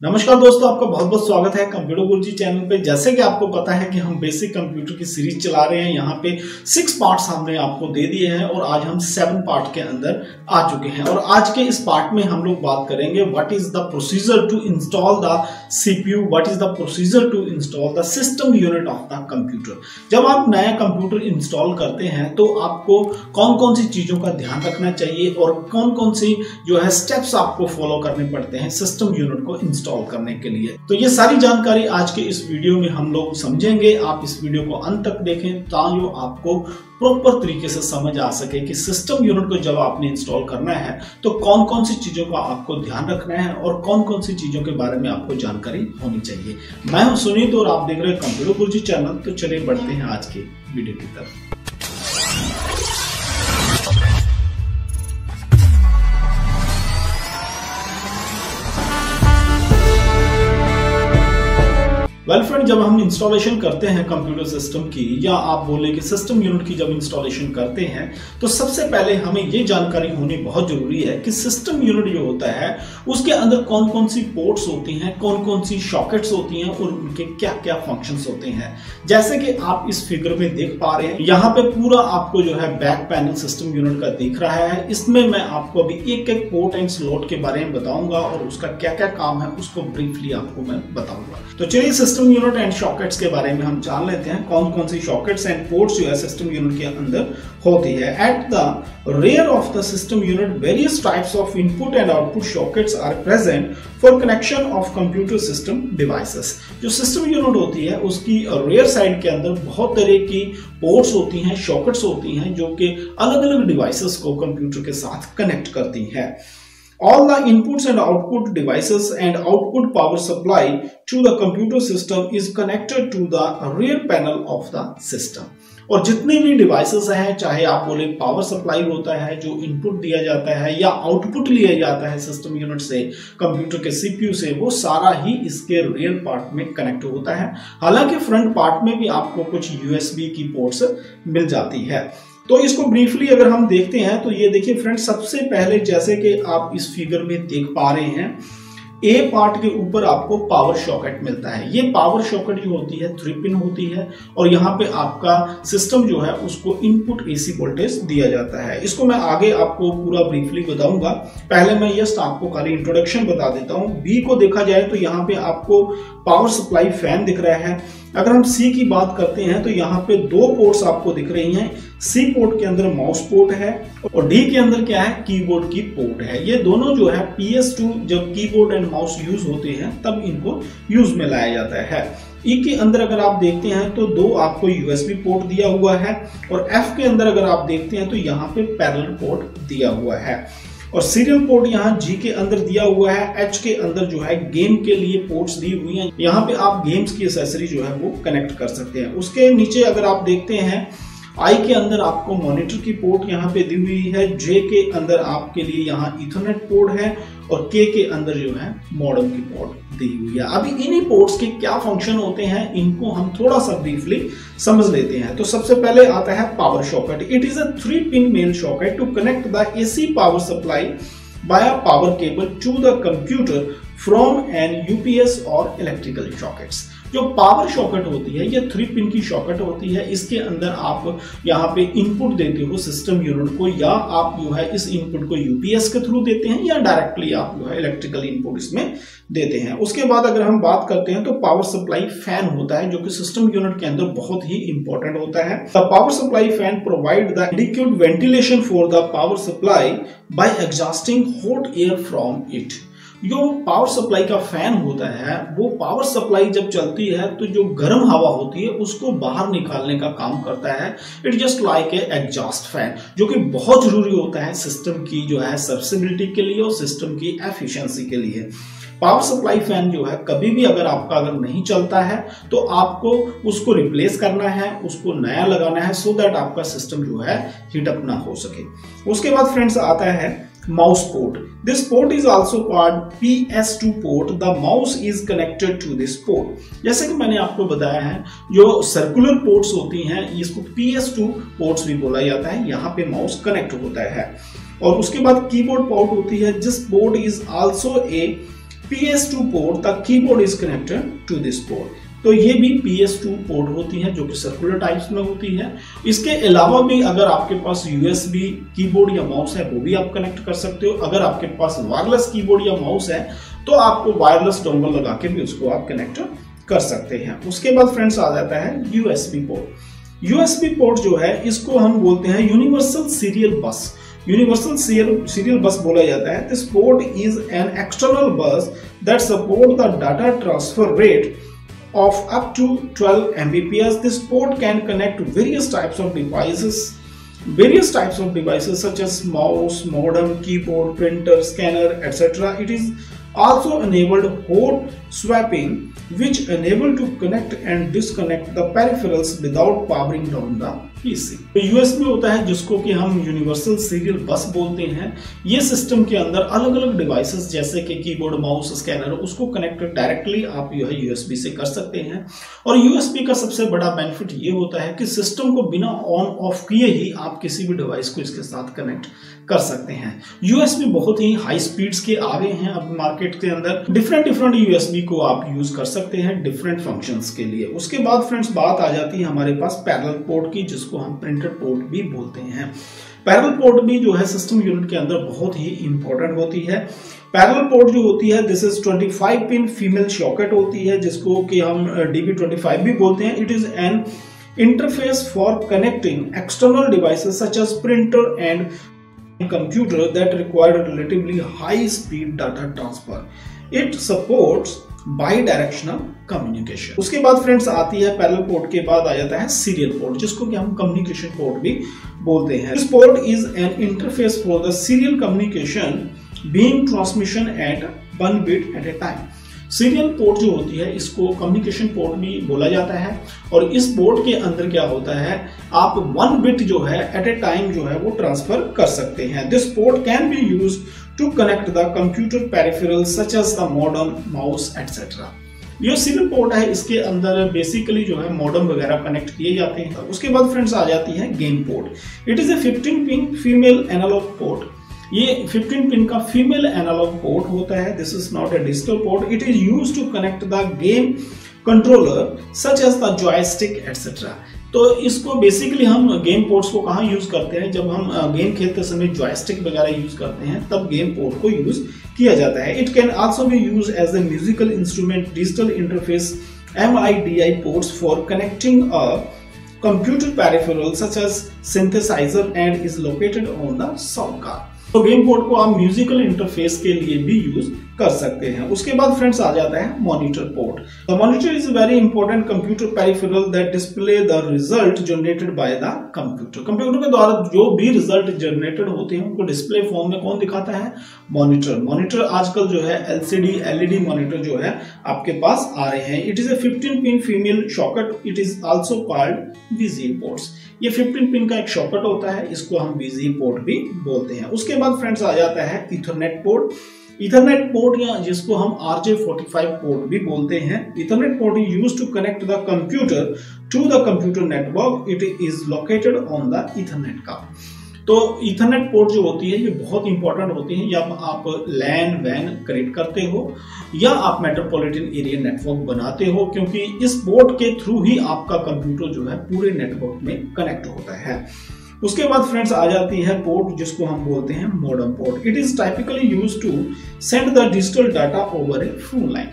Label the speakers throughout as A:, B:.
A: नमस्कार दोस्तों, आपका बहुत बहुत स्वागत है कंप्यूटर गुरुजी चैनल पे। जैसे कि आपको पता है कि हम बेसिक कंप्यूटर की सीरीज चला रहे हैं। यहाँ पे 6 पार्ट्स हमने आपको दे दिए हैं और आज हम 7 पार्ट के अंदर आ चुके हैं। और आज के इस पार्ट में हम लोग बात करेंगे what is the procedure to install the CPU, what is the procedure to install the system unit of the computer. जब आप नया कंप्यूटर इंस्टॉल करते हैं तो आपको कौन कौन सी चीजों का ध्यान रखना चाहिए और कौन कौन सी जो है स्टेप्स आपको फॉलो करने पड़ते हैं सिस्टम यूनिट को इंस्टॉल करने के लिए। तो ये सारी जानकारी आज के इस वीडियो में हम लोग समझेंगे। आप इस वीडियो को अंत तक देखें ताकि आपको प्रॉपर तरीके से समझ आ सके कि सिस्टम यूनिट को जब आपने इंस्टॉल करना है तो कौन कौन सी चीजों का आपको ध्यान रखना है और कौन कौन सी चीजों के बारे में आपको जानकारी होनी चाहिए। मैं हूं सुनीत और आप देख रहे हैं कंप्यूटर गुरुजी चैनल। तो चलिए बढ़ते हैं आज के वीडियो की तरफ। वेल फ्रेंड, जब हम इंस्टॉलेशन करते हैं कंप्यूटर सिस्टम की या आप बोले कि सिस्टम यूनिट की जब इंस्टॉलेशन करते हैं तो सबसे पहले हमें ये जानकारी होनी बहुत जरूरी है कि सिस्टम यूनिट जो होता है उसके अंदर कौन कौन सी पोर्ट्स होती हैं, कौन कौन सी सॉकेट्स होती हैं और उनके क्या क्या फंक्शंस होते हैं। जैसे कि आप इस फिगर में देख पा रहे हैं, यहाँ पे पूरा आपको जो है बैक पैनल सिस्टम यूनिट का दिख रहा है। इसमें मैं आपको अभी एक एक पोर्ट एंड स्लॉट के बारे में बताऊंगा और उसका क्या क्या काम है उसको ब्रीफली आपको मैं बताऊंगा। तो चलिए सिस्टम यूनिट एंड सॉकेट्स के बारे में हम जान लेते हैं कौन कौन सी सॉकेट्स एंड पोर्ट्स जो है सिस्टम यूनिट के अंदर होती है। At the rear of the system unit various types of input and output sockets are present for connection of computer system devices. जो सिस्टम यूनिट होती है उसकी रेयर साइड के अंदर बहुत तरह की पोर्ट्स होती हैं, सॉकेट्स होती हैं जो कि अलग अलग डिवाइसेस को कंप्यूटर के साथ कनेक्ट करती हैं। All the inputs and output devices and output power supply to the computer system is connected to the rear panel of the system। और जितने भी डिवाइसेस हैं, चाहे आप बोले पावर सप्लाई होता है जो इनपुट दिया जाता है या आउटपुट लिया जाता है सिस्टम यूनिट से कंप्यूटर के सीपीयू से, वो सारा ही इसके रियर पार्ट में कनेक्ट होता है। हालांकि फ्रंट पार्ट में भी आपको कुछ यूएसबी की पोर्ट्स मिल जाती है। तो इसको ब्रीफली अगर हम देखते हैं तो ये देखिए फ्रेंड, सबसे पहले जैसे कि आप इस फिगर में देख पा रहे हैं, ए पार्ट के ऊपर आपको पावर सॉकेट मिलता है। ये पावर सॉकेट जो होती है 3 पिन होती है और यहाँ पे आपका सिस्टम जो है उसको इनपुट एसी वोल्टेज दिया जाता है। इसको मैं आगे आपको पूरा ब्रीफली बताऊंगा। पहले मैं जस्ट आपको खाली इंट्रोडक्शन बता देता हूँ। बी को देखा जाए तो यहाँ पे आपको पावर सप्लाई फैन दिख रहा है। अगर हम सी की बात करते हैं तो यहाँ पे 2 पोर्ट्स आपको दिख रही हैं। सी पोर्ट के अंदर माउस पोर्ट है और डी के अंदर क्या है, कीबोर्ड की पोर्ट है। ये दोनों जो है PS2 जब कीबोर्ड एंड माउस यूज होते हैं तब इनको यूज में लाया जाता है। ई के अंदर अगर आप देखते हैं तो 2 आपको यूएसबी पोर्ट दिया हुआ है और एफ के अंदर अगर आप देखते हैं तो यहाँ पे पैरेलल पोर्ट दिया हुआ है और सीरियल पोर्ट यहाँ जी के अंदर दिया हुआ है। एच के अंदर जो है गेम के लिए पोर्ट्स दी हुई हैं। यहाँ पे आप गेम्स की एक्सेसरी जो है वो कनेक्ट कर सकते हैं। उसके नीचे अगर आप देखते हैं आई के अंदर आपको मॉनिटर की पोर्ट यहाँ पे दी हुई है। जे के अंदर आपके लिए यहाँ इथरनेट पोर्ट है और के अंदर जो है मॉडेम की पोर्ट दी हुई है। अभी इन्हीं पोर्ट्स के क्या फंक्शन होते हैं इनको हम थोड़ा सा ब्रीफली समझ लेते हैं। तो सबसे पहले आता है power socket. It is a 3 pin male socket to connect the AC power supply by a power cable to the computer from an UPS और इलेक्ट्रिकल सॉकेट्स। जो पावर सॉकेट होती है ये 3 पिन की सॉकेट होती है। इसके अंदर आप यहाँ पे इनपुट देते हो सिस्टम यूनिट को, या आप जो है इस इनपुट को यूपीएस के थ्रू देते हैं या डायरेक्टली आप जो है इलेक्ट्रिकल इनपुट इसमें देते हैं। उसके बाद अगर हम बात करते हैं तो पावर सप्लाई फैन होता है जो कि सिस्टम यूनिट के अंदर बहुत ही इंपॉर्टेंट होता है। The power supply fan provide the adequate ventilation for the power supply bye exhausting hot air from it. जो पावर सप्लाई का फैन होता है वो पावर सप्लाई जब चलती है तो जो गर्म हवा होती है उसको बाहर निकालने का काम करता है। It just like a exhaust fan, जो कि बहुत जरूरी होता है सिस्टम की जो है सर्विसिबिलिटी के लिए और सिस्टम की एफिशिएंसी के लिए। पावर सप्लाई फैन जो है कभी भी अगर नहीं चलता है तो आपको उसको रिप्लेस करना है, उसको नया लगाना है सो दैट आपका सिस्टम जो है हीट अप ना हो सके। उसके बाद फ्रेंड्स आता है mouse port. This port is also called PS2 port. The mouse is connected to this port. जैसे कि मैंने आपको बताया है जो सर्कुलर पोर्ट्स होती हैं इसको PS2 पोर्ट्स भी बोला जाता है। यहाँ पे माउस कनेक्ट होता है और उसके बाद कीबोर्ड पोर्ट होती है जिस port is also a PS2 port the keyboard is connected to this port. तो ये भी PS2 पोर्ट होती है जो कि सर्कुलर टाइप्स में होती है। इसके अलावा भी अगर आपके पास USB कीबोर्ड या माउस है वो भी आप कनेक्ट कर सकते हो। अगर आपके पास वायरलेस कीबोर्ड या माउस है तो आपको वायरलेस डोंगल लगा के भी उसको आप कनेक्ट कर सकते हैं। उसके बाद फ्रेंड्स आ जाता है USB पोर्ट। USB पोर्ट जो है इसको हम बोलते हैं universal serial bus. Universal serial bus बोला जाता है। This port is an external bus that support the data transfer rate of up to 12 Mbps. This port can connect to various types of devices such as mouse, modem, keyboard, printer, scanner, etc. It is also enabled hot swapping, which enable to connect and disconnect the peripherals without powering down the PC। तो USB होता है जिसको कि हम universal serial बस बोलते हैं। ये सिस्टम के अंदर अलग अलग डिवाइसेस जैसे कि कीबोर्ड, माउस, स्कैनर उसको कनेक्ट डायरेक्टली आप जो है USB से कर सकते हैं। और USB का सबसे बड़ा बेनिफिट ये होता है कि सिस्टम को बिना ऑन ऑफ किए ही आप किसी भी डिवाइस को इसके साथ कनेक्ट कर सकते हैं। USB बहुत ही हाई स्पीड्स के आ गए हैं अब मार्केट के अंदर। डिफरेंट USB को आप यूज कर सकते हैं डिफरेंट फंक्शंस के लिए। उसके बाद फ्रेंड्स बात आ जाती है हमारे पास पैरेलल पोर्ट की, जिसको हम प्रिंटेड पोर्ट भी बोलते हैं। पैरेलल पोर्ट भी जो है सिस्टम यूनिट के अंदर बहुत ही इंपॉर्टेंट होती है। पैरेलल पोर्ट जो होती है this is 25 pin female socket होती है, जिसको कि हम DB25 भी बोलते हैं। It is an interface for connecting external devices such as printer and computer that require relatively high speed data transfer. It supports bidirectional communication। उसके बाद फ्रेंड्स आती है पैरेलल पोर्ट के बाद आ जाता है सीरियल पोर्ट, जिसको कि हम कम्युनिकेशन पोर्ट भी बोलते हैं। This port is an interface for the serial communication being transmission at 1 bit at a time. Serial port जो होती है इसको कम्युनिकेशन पोर्ट भी बोला जाता है। और इस पोर्ट के अंदर क्या होता है, आप 1 बिट जो है एट ए टाइम जो है वो ट्रांसफर कर सकते हैं। This port can be used to connect the computer peripherals such as the modem, mouse etcetera. ये सीरियल पोर्ट है, इसके अंदर बेसिकली जो है मॉडेम वगैरह कनेक्ट किए जाते हैं। उसके बाद फ्रेंड्स आ जाती है game port. It is a 15 pin female analogue port. ये 15 पिन का फीमेल एनालॉग पोर्ट होता है। This is not a digital port. It is used to connect the game controller such as the joystick etcetera. तो इसको basically हम game ports को कहाँ use करते हैं, जब हम गेम खेलते समय जॉयस्टिक वगैरह यूज करते हैं तब गेम पोर्ट को यूज किया जाता है। It can also be use as a musical instrument digital interface MIDI ports for connecting a computer peripheral such as synthesizer and is located on the sound card। तो game port को आप musical interface के लिए भी use कर सकते हैं। उसके बाद फ्रेंड्स आ जाता है monitor port. The monitor is very important computer peripheral that display the result generated by the computer. Computer के द्वारा जो भी रिजल्ट जनरेटेड होते हैं उनको डिस्प्ले फॉर्म में कौन दिखाता है, मॉनिटर। मॉनिटर आजकल जो है LCD LED मॉनिटर जो है आपके पास आ रहे हैं। It is a 15 pin female socket. It is also called VGA ports. ये 15 पिन का एक सॉकेट होता है, इसको हम VGA पोर्ट भी बोलते हैं। उसके बाद फ्रेंड्स आ जाता है ईथरनेट पोर्ट। ईथरनेट पोर्ट या जिसको हम RJ45 पोर्ट भी बोलते हैं। Ethernet port is used to connect the computer to the computer network. It is located on the Ethernet का। तो ईथरनेट पोर्ट जो होती है ये बहुत इंपॉर्टेंट होती है। या आप LAN WAN कनेक्ट करते हो या आप मेट्रोपॉलिटन एरिया नेटवर्क बनाते हो, क्योंकि इस पोर्ट के थ्रू ही आपका कंप्यूटर जो है पूरे नेटवर्क में कनेक्ट होता है। उसके बाद फ्रेंड्स आ जाती है पोर्ट जिसको हम बोलते हैं modem port. It is typically used to send the digital data over a phone line.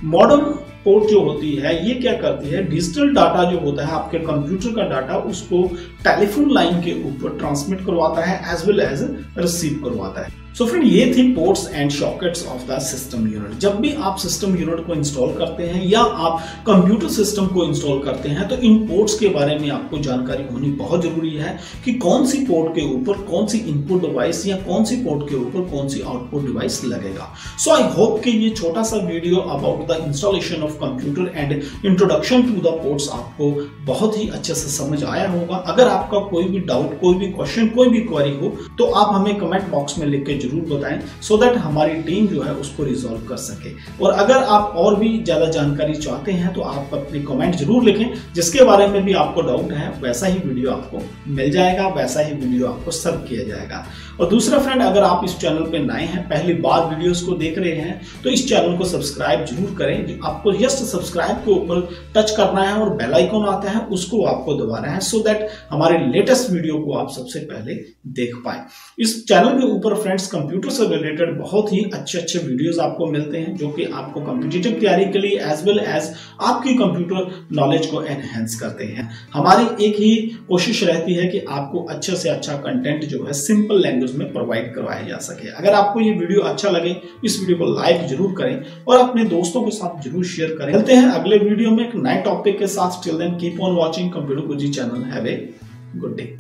A: Modem port जो होती है ये क्या करती है, डिजिटल डाटा जो होता है आपके कंप्यूटर का डाटा उसको टेलीफोन लाइन के ऊपर ट्रांसमिट करवाता है एज वेल एज रिसीव करवाता है। सो फ्रेंड ये थी ports and sockets of the system unit. जब भी आप सिस्टम यूनिट को इंस्टॉल करते हैं या आप कंप्यूटर सिस्टम को इंस्टॉल करते हैं तो इन पोर्ट्स के बारे में आपको जानकारी होनी बहुत जरूरी है कि कौन सी पोर्ट के ऊपर कौन सी इनपुट डिवाइस या कौन सी पोर्ट के ऊपर कौन सी आउटपुट डिवाइस लगेगा। सो आई होप कि ये छोटा सा video about the installation of computer and introduction to the ports आपको बहुत ही अच्छे से समझ आया होगा। अगर आपका कोई भी डाउट, कोई भी क्वेश्चन, कोई भी क्वेरी हो तो आप हमें कमेंट बॉक्स में लिख के जरूर बताएं, सो दैट हमारी टीम जो है उसको रिजॉल्व कर सके। और अगर आप और भी ज्यादा जानकारी चाहते हैं तो आप अपनी कमेंट जरूर लिखें, जिसके बारे में भी आपको डाउट है वैसा ही वीडियो आपको मिल जाएगा, वैसा ही वीडियो आपको सर्व किया जाएगा। और दूसरा फ्रेंड, अगर आप इस चैनल पे नए हैं, पहली बार वीडियोस को देख रहे हैं, तो इस चैनल को सब्सक्राइब जरूर करें। आपको जस्ट सब्सक्राइब के ऊपर टच करना है और बेल आइकन आता है उसको आपको दबाना है, सो दैट हमारे लेटेस्ट वीडियो को आप सबसे पहले देख पाए। इस चैनल के ऊपर फ्रेंड्स कंप्यूटर से रिलेटेड बहुत ही अच्छे वीडियोस आपको मिलते हैं, जो कि आपको कॉम्पिटिटिव तैयारी के लिए एज वेल एज आपकी कंप्यूटर नॉलेज को एनहेंस करते हैं। हमारी एक ही कोशिश रहती है कि आपको अच्छे से अच्छा कंटेंट जो है सिंपल लैंग्वेज में प्रोवाइड करवाया जा सके। अगर आपको ये वीडियो अच्छा लगे, इस वीडियो को लाइक जरूर करें और अपने दोस्तों के साथ जरूर शेयर करें। मिलते हैं अगले वीडियो में एक नए टॉपिक के साथ। Till then keep on watching computer Guruji channel. Have a good day.